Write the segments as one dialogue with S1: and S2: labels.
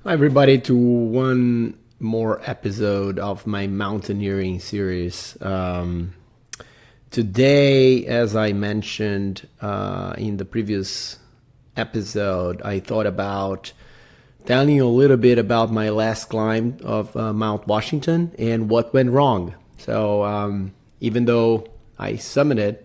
S1: Hi, everybody, to one more episode of my mountaineering series. Today, as I mentioned in the previous episode, I thought about telling you a little bit about my last climb of Mount Washington and what went wrong. So, even though I summited,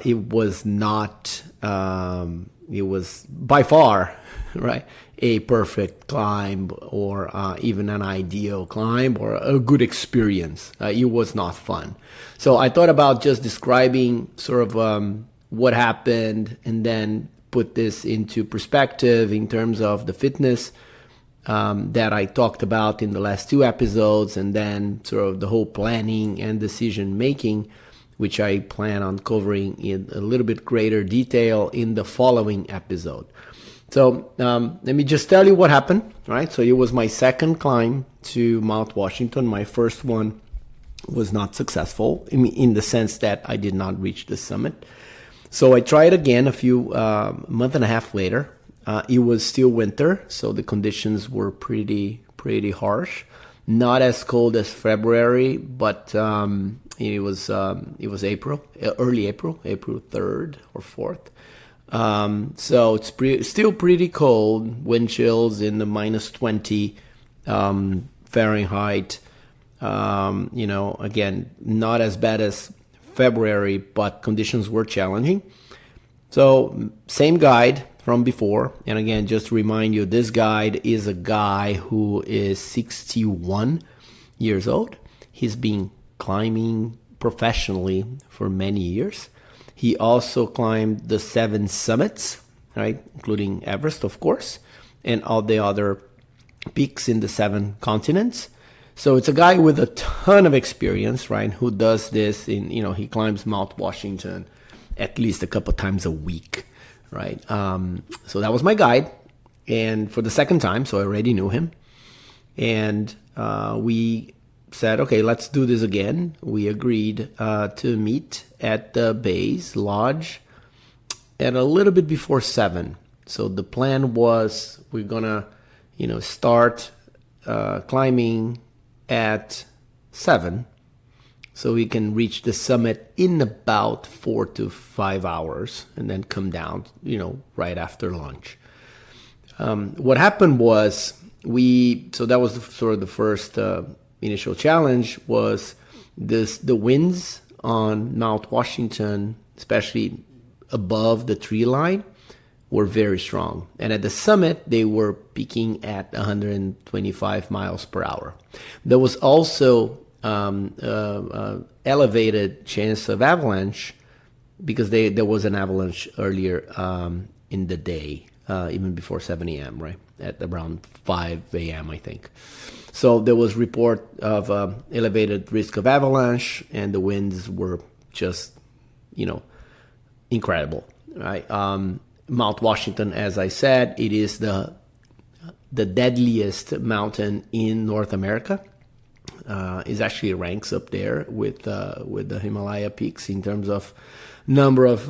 S1: it was not, it was by far, right, a perfect climb or even an ideal climb or a good experience. It was not fun. So I thought about just describing sort of what happened and then put this into perspective in terms of the fitness that I talked about in the last two episodes, and then sort of the whole planning and decision making, which I plan on covering in a little bit greater detail in the following episode. So let me just tell you what happened, right? So it was my second climb to Mount Washington. My first one was not successful in the sense that I did not reach the summit. So I tried again a few month and a half later. It was still winter, so the conditions were pretty harsh. Not as cold as February, but it was April, early April, April 3rd or 4th. So it's still pretty cold, wind chills in the minus 20 Fahrenheit. Again, not as bad as February, but conditions were challenging. So same guide from before. And again, just to remind you, this guide is a guy who is 61 years old. He's been climbing professionally for many years. He also climbed the 7 summits, right, including Everest, of course, and all the other peaks in the 7 continents. So it's a guy with a ton of experience, right, who does this he climbs Mount Washington at least a couple times a week, right? So that was my guide, and for the second time, so I already knew him. And we said, okay, let's do this again. We agreed to meet at the base lodge at a little bit before 7. So the plan was we're gonna, start climbing at 7, so we can reach the summit in about 4 to 5 hours, and then come down, right after lunch. What happened was so that was sort of the first initial challenge was the winds on Mount Washington, especially above the tree line, were very strong. And at the summit, they were peaking at 125 miles per hour. There was also elevated chance of avalanche because there was an avalanche earlier in the day, even before 7 a.m., right? At around 5 a.m., I think. So there was report of elevated risk of avalanche, and the winds were just, incredible, right? Mount Washington, as I said, it is the deadliest mountain in North America. It actually ranks up there with the Himalaya peaks in terms of number of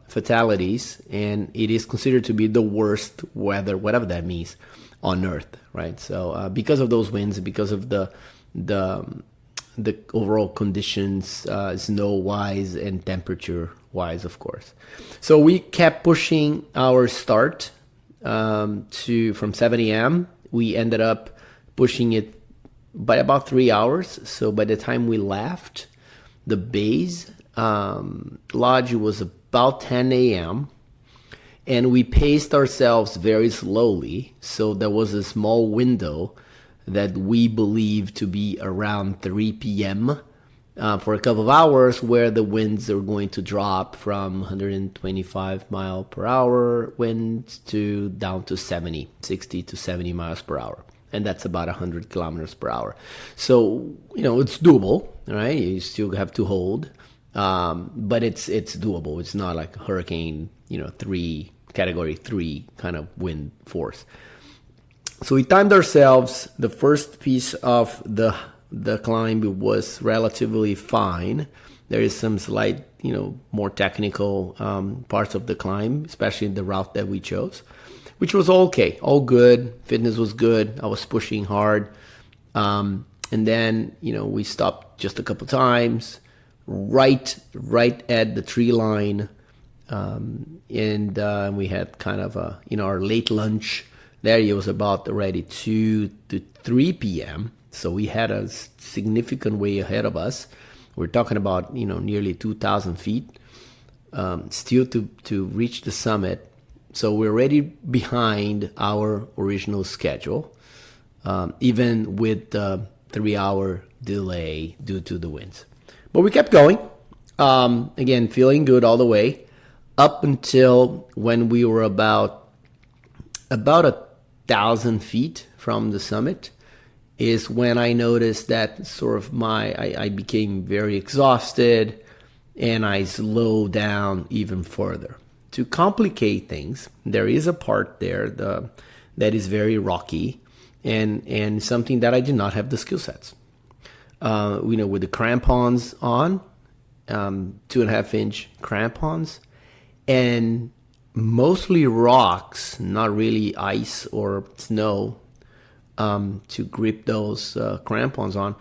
S1: fatalities, and it is considered to be the worst weather, whatever that means, on Earth, right? So because of those winds, because of the overall conditions, snow-wise and temperature-wise, of course. So we kept pushing our start from 7 a.m. We ended up pushing it by about 3 hours. So by the time we left the base lodge, it was about 10 a.m. And we paced ourselves very slowly. So there was a small window that we believe to be around 3 p.m. For a couple of hours, where the winds are going to drop from 125 mile per hour winds to down to 60 to 70 miles per hour. And that's about 100 kilometers per hour. So, it's doable, right? You still have to hold, but it's doable. It's not like hurricane, category 3 kind of wind force. So we timed ourselves. The first piece of the climb was relatively fine. There is some slight, more technical parts of the climb, especially the route that we chose. which was okay, all good. Fitness was good. I was pushing hard. And then, we stopped just a couple times, right at the tree line. And we had kind of our late lunch. There it was about already 2 to 3 p.m. So we had a significant way ahead of us. We're talking about, nearly 2,000 feet still to reach the summit. So we're already behind our original schedule, even with the 3-hour delay due to the winds. But we kept going. Again, feeling good all the way up until when we were about 1,000 feet from the summit is when I noticed that sort of I became very exhausted and I slowed down even further. To complicate things, there is a part there that is very rocky and something that I did not have the skill sets. With the crampons on, 2.5-inch crampons, and mostly rocks, not really ice or snow, to grip those crampons on,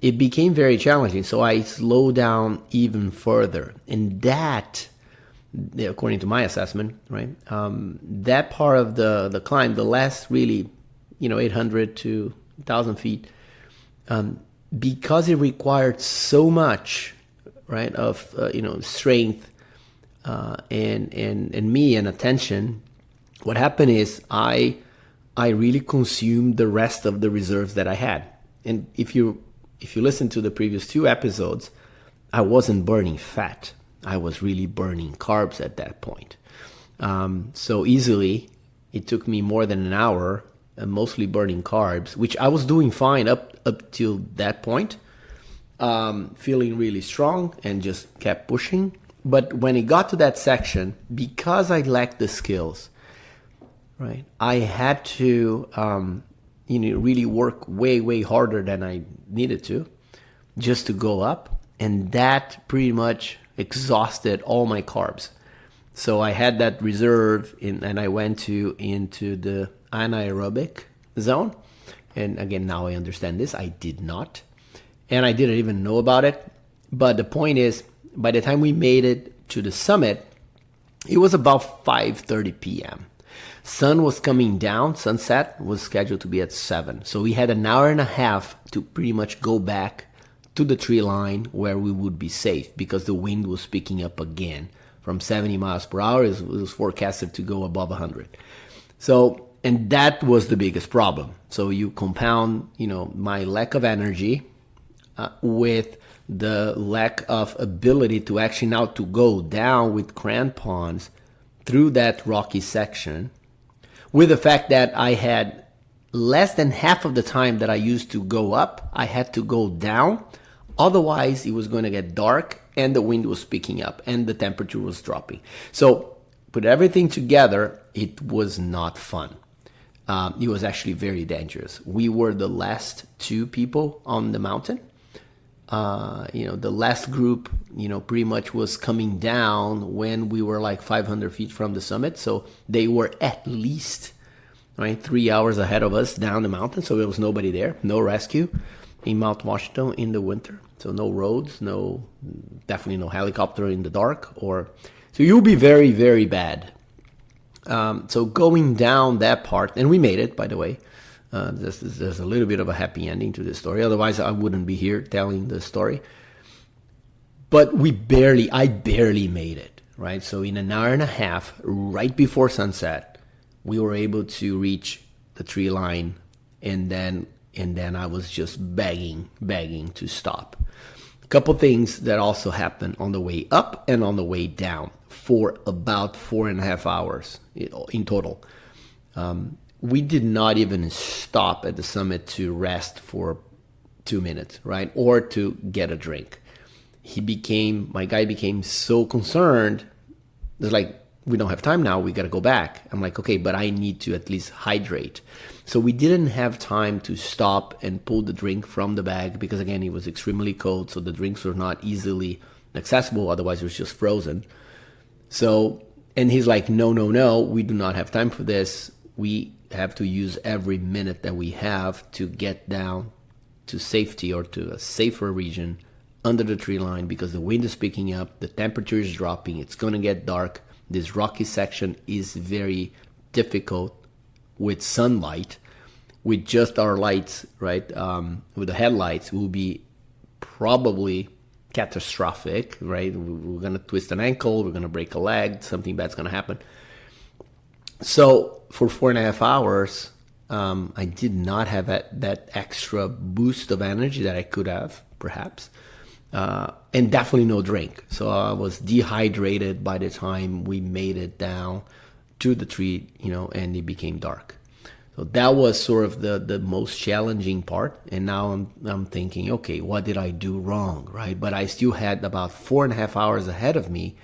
S1: it became very challenging. So I slowed down even further. And that, according to my assessment, right, that part of the climb, the last really, 800 to 1,000 feet, because it required so much, right, of, strength and me and attention, what happened is I really consumed the rest of the reserves that I had. And if you listen to the previous 2 episodes, I wasn't burning fat. I was really burning carbs at that point. So easily, it took me more than an hour, mostly burning carbs, which I was doing fine up till that point, feeling really strong and just kept pushing. But when it got to that section, because I lacked the skills, right, I had to really work way, way harder than I needed to just to go up. And that pretty much exhausted all my carbs. So I had that reserve and I went into the anaerobic zone. And again, now I understand this. I did not. And I didn't even know about it. But the point is, by the time we made it to the summit, it was about 5:30 p.m. Sun was coming down. Sunset was scheduled to be at 7. So we had an hour and a half to pretty much go back to the tree line where we would be safe because the wind was picking up again from 70 miles per hour. It was forecasted to go above 100. So, and that was the biggest problem. So you compound, my lack of energy with the lack of ability to actually now to go down with crampons through that rocky section, with the fact that I had less than half of the time that I used to go up, I had to go down. Otherwise, it was going to get dark and the wind was picking up and the temperature was dropping. So put everything together, it was not fun. It was actually very dangerous. We were the last 2 people on the mountain. The last group, pretty much was coming down when we were like 500 feet from the summit. So they were at least, right, 3 hours ahead of us down the mountain. So there was nobody there, no rescue in Mount Washington in the winter. So no roads, definitely no helicopter in the dark. So you'll be very, very bad. So going down that part, and we made it, by the way. There's a little bit of a happy ending to this story. Otherwise, I wouldn't be here telling the story. But I barely made it, right? So in an hour and a half, right before sunset, we were able to reach the tree line, and then I was just begging to stop. A couple things that also happened on the way up and on the way down for about 4.5 hours in total. We did not even stop at the summit to rest for 2 minutes, right? Or to get a drink. My guy became so concerned. It's like, we don't have time now. We got to go back. I'm like, okay, but I need to at least hydrate. So we didn't have time to stop and pull the drink from the bag because, again, it was extremely cold. So the drinks were not easily accessible. Otherwise, it was just frozen. So, and he's like, no, we do not have time for this. we have to use every minute that we have to get down to safety or to a safer region under the tree line, because the wind is picking up, the temperature is dropping, it's going to get dark. This rocky section is very difficult with sunlight. With just our lights, right, with the headlights, will be probably catastrophic, right? We're going to twist an ankle, we're going to break a leg, something bad's going to happen. So for 4.5 hours, I did not have that extra boost of energy that I could have, perhaps, and definitely no drink. So I was dehydrated by the time we made it down to the tree, and it became dark. So that was sort of the most challenging part. And now I'm thinking, okay, what did I do wrong, right? But I still had about 4.5 hours ahead of me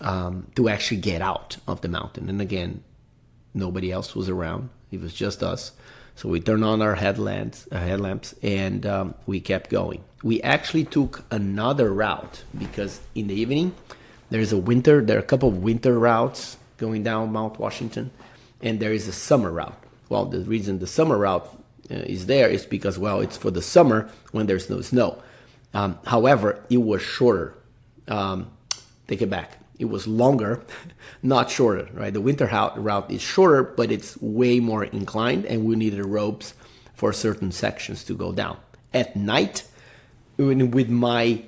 S1: to actually get out of the mountain. And again, nobody else was around. It was just us. So we turned on our headlamps, and we kept going. We actually took another route because in the evening, there are a couple of winter routes going down Mount Washington, and there is a summer route. Well, the reason the summer route is there is because, well, it's for the summer when there's no snow. However, it was shorter. Take it back. It was longer, not shorter, right? The winter route is shorter, but it's way more inclined, and we needed ropes for certain sections to go down. At night, with my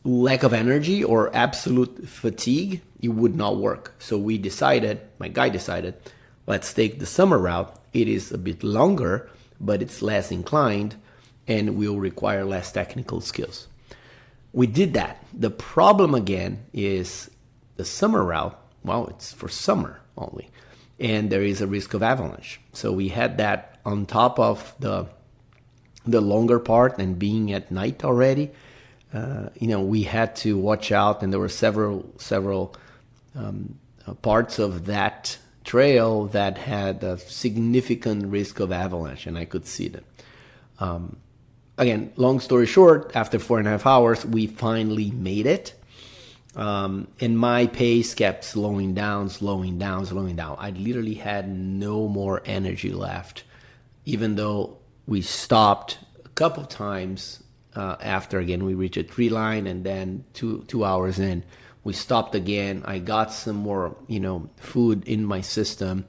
S1: lack of energy or absolute fatigue, it would not work. So my guy decided, let's take the summer route. It is a bit longer, but it's less inclined and will require less technical skills. We did that. The problem again is the summer route, well, it's for summer only, and there is a risk of avalanche. So we had that on top of the longer part and being at night already. We had to watch out, and there were several parts of that trail that had a significant risk of avalanche, and I could see them. Again, long story short, after 4.5 hours, we finally made it. And my pace kept slowing down. I literally had no more energy left, even though we stopped a couple times after, again, we reached a tree line, and then two hours in, we stopped again. I got some more, food in my system.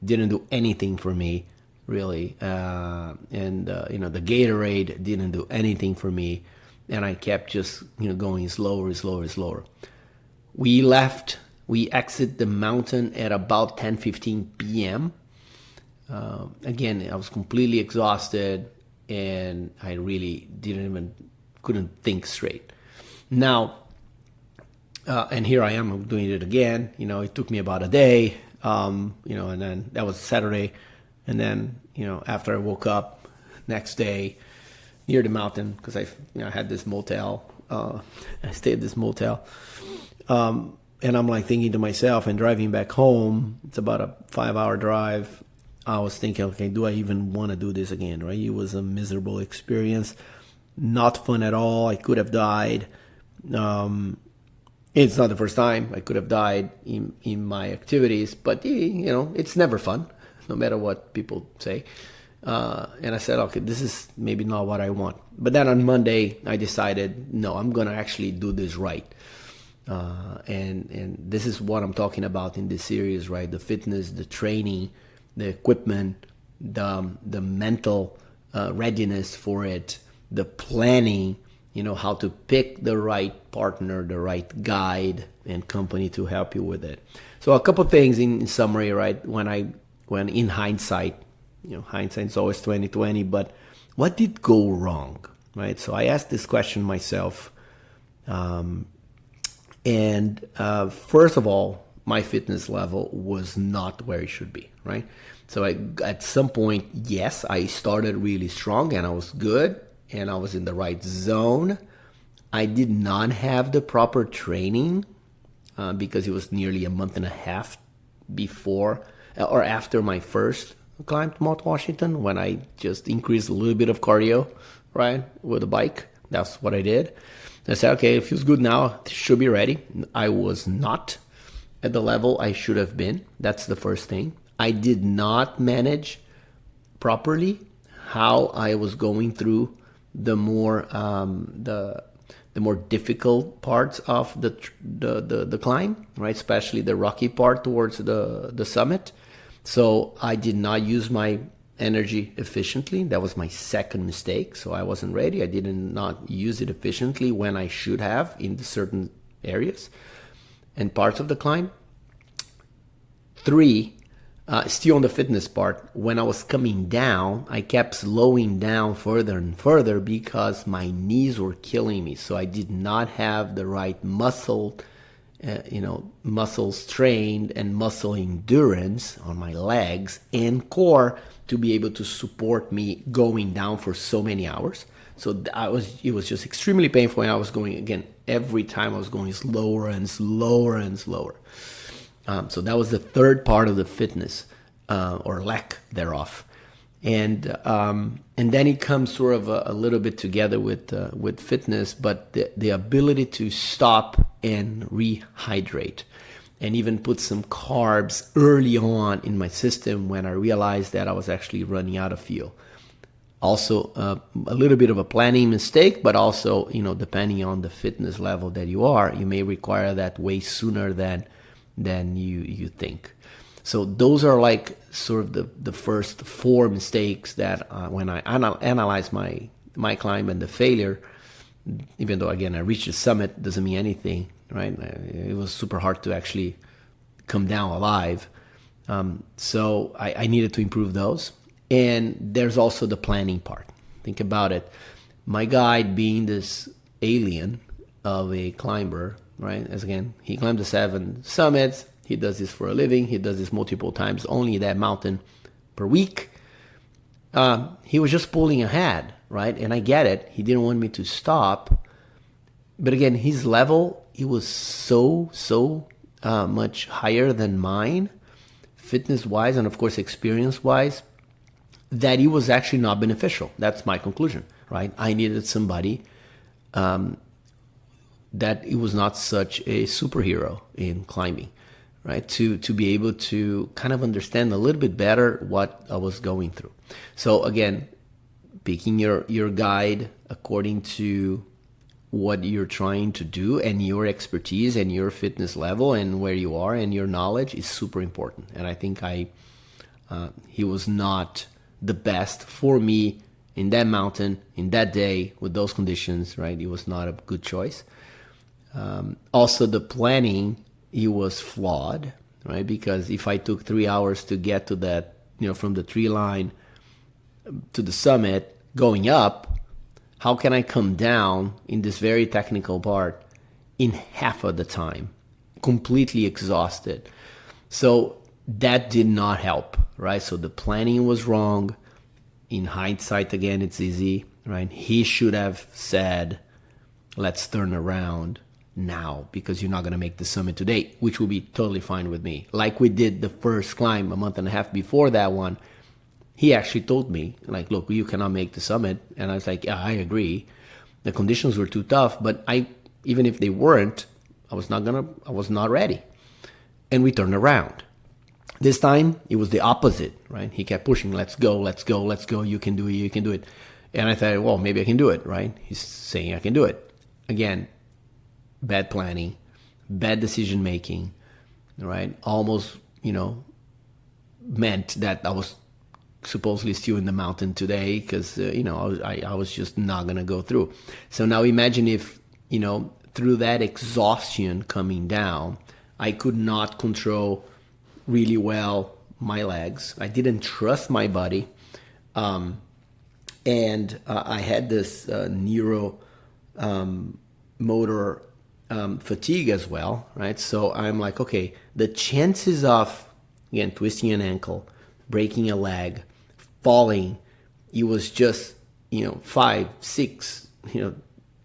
S1: Didn't do anything for me, really. The Gatorade didn't do anything for me. And I kept just, going slower. We exit the mountain at about 10:15 p.m. Again, I was completely exhausted, and I really couldn't think straight. Now, and here I am, I'm doing it again. It took me about a day, and then that was Saturday. And then, after I woke up next day near the mountain, because I had this motel, I stayed at this motel. And I'm like thinking to myself, and driving back home, it's about a 5-hour drive. I was thinking, okay, do I even want to do this again, right? It was a miserable experience. Not fun at all. I could have died. It's not the first time I could have died in my activities, but it's never fun, no matter what people say. And I said, okay, this is maybe not what I want. But then on Monday, I decided, no, I'm going to actually do this right. And this is what I'm talking about in this series, right? The fitness, the training, the equipment, the mental readiness for it, the planning, how to pick the right partner, the right guide and company to help you with it. So a couple of things in summary, right? When in hindsight, hindsight's always 20/20, but what did go wrong, right? So I asked this question myself. And first of all, my fitness level was not where it should be, right? So at some point, yes, I started really strong and I was good and I was in the right zone. I did not have the proper training because it was nearly a month and a half before or after my first climb to Mount Washington, when I just increased a little bit of cardio, right, with a bike. That's what I did. I said, okay, it feels good now. It should be ready. I was not at the level I should have been. That's the first thing. I did not manage properly how I was going through the more the more difficult parts of the climb, right? Especially the rocky part towards the summit. So I did not use my energy efficiently. That was my second mistake. So I wasn't ready. I did not use it efficiently when I should have in the certain areas and parts of the climb. 3, still on the fitness part, when I was coming down, I kept slowing down further and further because my knees were killing me. So I did not have the right muscles trained and muscle endurance on my legs and core to be able to support me going down for so many hours. So it was just extremely painful, and I was going, again, every time I was going slower and slower and slower. So that was the third part of the fitness, or lack thereof. And then it comes sort of a little bit together with fitness, but the ability to stop and rehydrate, and even put some carbs early on in my system when I realized that I was actually running out of fuel. Also, a little bit of a planning mistake, but also, depending on the fitness level that you are, you may require that way sooner than you think. So those are like sort of the first 4 mistakes that when I analyze my climb and the failure, even though again I reached the summit, doesn't mean anything, right? It was super hard to actually come down alive. So I needed to improve those. And there's also the planning part. Think about it. My guide, being this alien of a climber, right? As again, he climbed the 7 summits. He does this for a living. He does this multiple times, only that mountain per week. He was just pulling ahead, right? And I get it. He didn't want me to stop. But again, his level, it was so much higher than mine, fitness-wise and, of course, experience-wise, that it was actually not beneficial. That's my conclusion, right? I needed somebody that it was not such a superhero in climbing, right? To be able to kind of understand a little bit better what I was going through. So again, picking your guide according to what you're trying to do and your expertise and your fitness level and where you are and your knowledge is super important. And I think he was not the best for me in that mountain, in that day, with those conditions, right? It was not a good choice. Also, the planning, it was flawed, right? Because if I took 3 hours to get to that, from the tree line to the summit, going up, how can I come down in this very technical part in half of the time, completely exhausted? So that did not help, right? So the planning was wrong. In hindsight, again, it's easy, right? He should have said, let's turn around now because you're not going to make the summit today, which will be totally fine with me. Like we did the first climb a month and a half before that one. He actually told me, like, look, you cannot make the summit. And I was like, yeah, I agree. The conditions were too tough, but even if they weren't, I was not ready. And we turned around. This time, it was the opposite, right? He kept pushing, let's go, let's go, let's go. You can do it, you can do it. And I thought, well, maybe I can do it, right? He's saying I can do it. Again, bad planning, bad decision making, right? Almost, meant that I was supposedly still in the mountain today because, I was just not going to go through. So now imagine if, through that exhaustion coming down, I could not control really well my legs. I didn't trust my body. And I had this motor fatigue as well, right? So I'm like, okay, the chances of, again, twisting an ankle, breaking a leg, falling, it was just, 5, 6,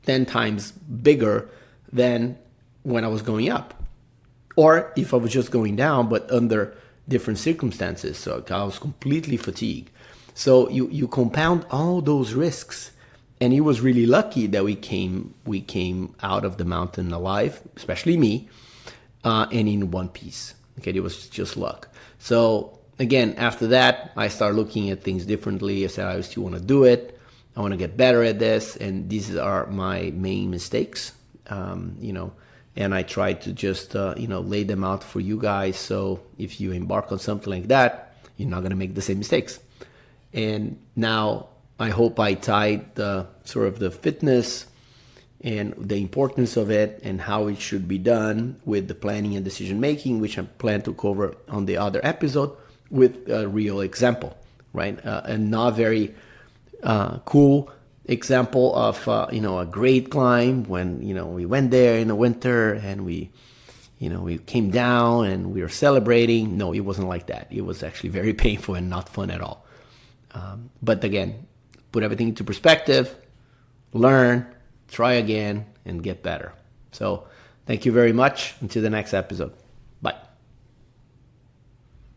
S1: 10 times bigger than when I was going up. Or if I was just going down, but under different circumstances. So I was completely fatigued. So you compound all those risks. And it was really lucky that we came out of the mountain alive, especially me, and in one piece. Okay, it was just luck. So again, after that, I start looking at things differently. I said, I still want to do it. I want to get better at this. And these are my main mistakes, and I try to just, lay them out for you guys. So if you embark on something like that, you're not going to make the same mistakes. And now I hope I tied the sort of the fitness and the importance of it and how it should be done with the planning and decision making, which I plan to cover on the other episode with a real example, right? A not very cool example of a great climb when we went there in the winter and we came down and we were celebrating. No, it wasn't like that. It was actually very painful and not fun at all. But again, put everything into perspective, learn, try again, and get better. So thank you very much. Until the next episode.